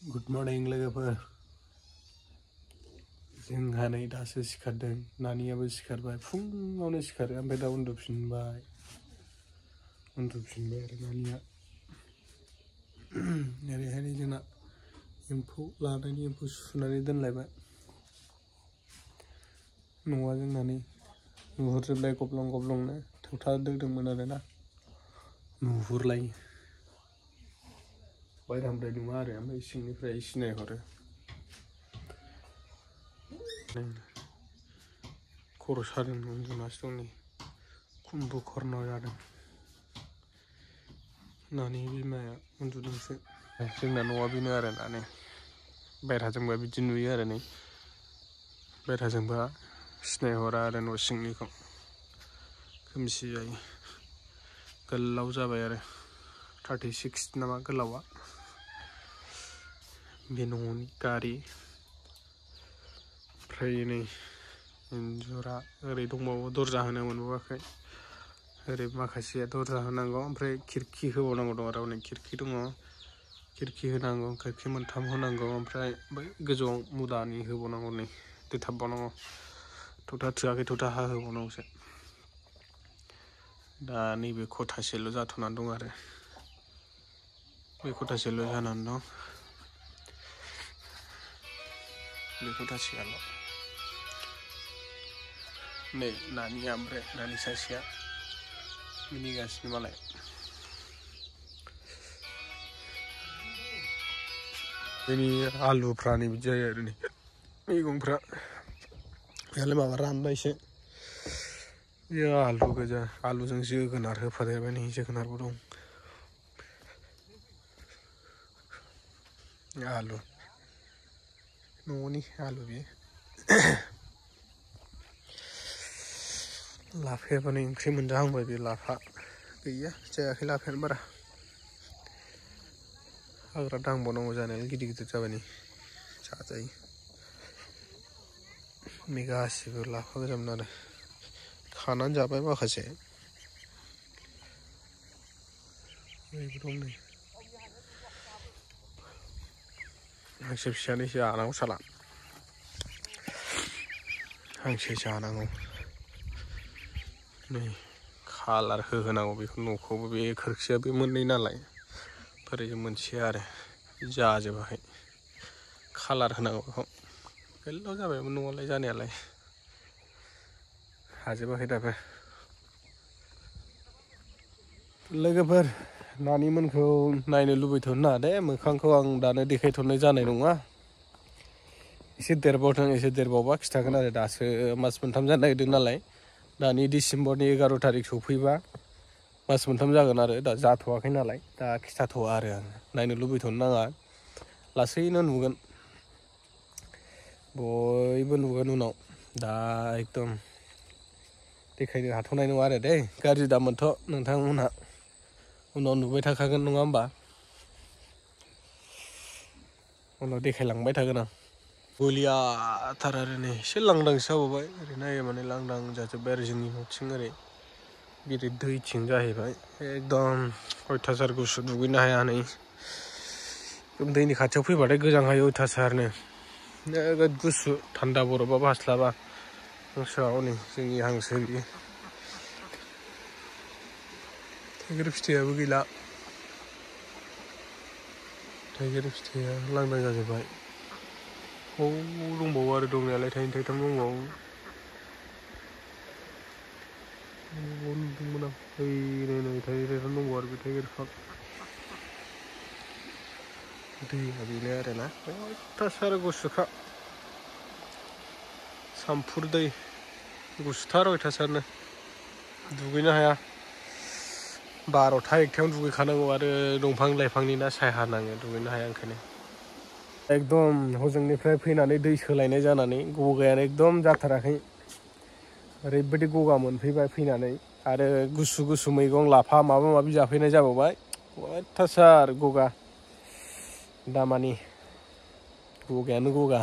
good morning लोगोफोर जोंहा नै दासो सिखारदों नानियाबो सिखारबाय फुङावनो सिखारो ओमफ्राय दा उन्दुफिनबाय आरो नानिया ओरैहाय जोंना एम्फौ लानायनि एम्फौ सुनानै दोनलायबाय न'आ जोंना नै नुहुरजोबलाय गब्लं गब्लंनो थौथा दोदोंमोन आरोना नुहुरलायो बायरानिफ्राय नुवा आरो ओमफ्राय सिंनिफ्राय सिनायहरो खर' सादों उन्दुनासो दं नै कुम्भ कर्ण जादों नानि बिमाया उन्दुदोंसो जोंना न'आ बेनो आरो नानि बायह्राजोंबा बिदि नुयो आरो नै बायह्राजोंबा सिनायहरा आरो न' सिंनिखौ खोमसि जायो गोलाव जाबाय आरो 36 नामा गोलावा बे न'नि गारि ओमफ्राय नै इन्जुरा ओरै दंबावो दरजा होनो मोनबावाखै ओरै माखासेया दरजा होनांगौ ओमफ्राय खिरखि होबावनांगौ दं आरो अनेक खिरखि दङ खिरखि होनांगौ खिरखि मोनथाम होनांगौ ओमफ्राय बै गोजौआव मुदानि होबावनांगौ नै दोथाबबावनांगौ थौथा थोआखै थौथा हा होबावनांगौसो दा नैबे खथासेल' जाथ'नानै दं आरो बे खथासेल' जानानै दं बे खथासेयाल' नै नानिया ओमफ्राय नानि सासेया मिनिगासिनो मालाय बेनि आलुफ्रा नै बिदि जायो आरो नै मैगंफ्रा बेयालाय माबा रानबायसो बे आलु गोजा आलुजों जोगोनार होफादेरबाय नै जोगोनारबो दं आलु न'नि आलु बेयो लाफायाबो नै ओंख्रि मोनजाहांबाय बे लाफा गैया जायाखै लाफायानो बारा हाग्रा दांबावनांगौ जानायालाय गिदिर गिदिर जाबाय नै जाजायो बे गासिबो लाफा गोजामोन आरो खानानै जाबाय माखासे ओरैबो दं नै हांसो फिसानैसो जानांगौ साला हांसो जानांगौ नै कालार होहोनांगौ बेखौ न'खौबो बे खोरखिया बे मोननै नालाय ओरैजों मोनसे आरो जाजोबाखै कालार होनांगौ बेखौ गोलाव जाबायमोन न'आलाय जानायालाय हाजोबाखै दाबो लोगोफोर नानिमोनखौ नायनो लुबैथ'नो नाङा दे मोखांखौ आं दानो देखायथ'नाय जानाय नङा एसे देरबावथों एसे देरबावबा खिथागोन आरो दासो मास मोनथाम जानो नागिरदों नालाय दानि डिसेम्बरनि 11 तारिख सफैबा मास मोनथाम जागोन आरो दा जाथ'वाखै नालाय दा खिथाथ'वा आरो आं नायनो लुबैथ'नो नाङा लासैनो नुगोन बयबो नुगोन उनाव दा एकदम देखायनो हाथ'नाय नङा आरो दे गाज्रि दामोनथ' नोंथांमोनहा उनाव नुबाय थाखागोन नङा होमबा उनाव देखायलांबाय थागोन आं गलियाथार आरो नै एसे लांदांसो जाबावबाय ओरै नायो माने लांदां जाजोब्बाय आरो जोंनि न'थिं ओरै बिदि दैथिं जाहैबाय एकदम अयथासार गुसु दुगैनो हाया नै दैनि खाथियाव फैबाथाय गोजांहायो अयथासारनो नोगोद गुसु थान्दा बरफबाबो हास्लाबा हांसोआ हनै जोंनि हांसो बियो थाइगिर फिथाइयाबो गैला थाइगिर फिथाइया लांदां जाजोब्बाय दंबावो आरो दंनायालाय थाइनै थाइथाम दंबावो नुदोंमोन आं नै थाइनै थाइथाम दंबावो आरो बे थाइगिर बिफां दैया बेनो आरोना अयथासार गुसुखा सामफुर दै गुसुथार अयथासारनो दुगैनो हाया 12ता 1तायावनो दुगैखानांगौ आरो दंफां लाइफांनि ना सायहा नाङो दुगैनो हाया ओंखायनो एकदम हजोंनिफ्राय फैनानै दै सोलायनाय जानानै गगायानो एकदम जाथाराखै ओरैबायदि गगा मोनफैबाय फैनानै आरो गुसु गुसु मैगं लाफा माबा माबि जाफैनाय जाबावबाय अयथासार गगा दामानि गगायानो गगा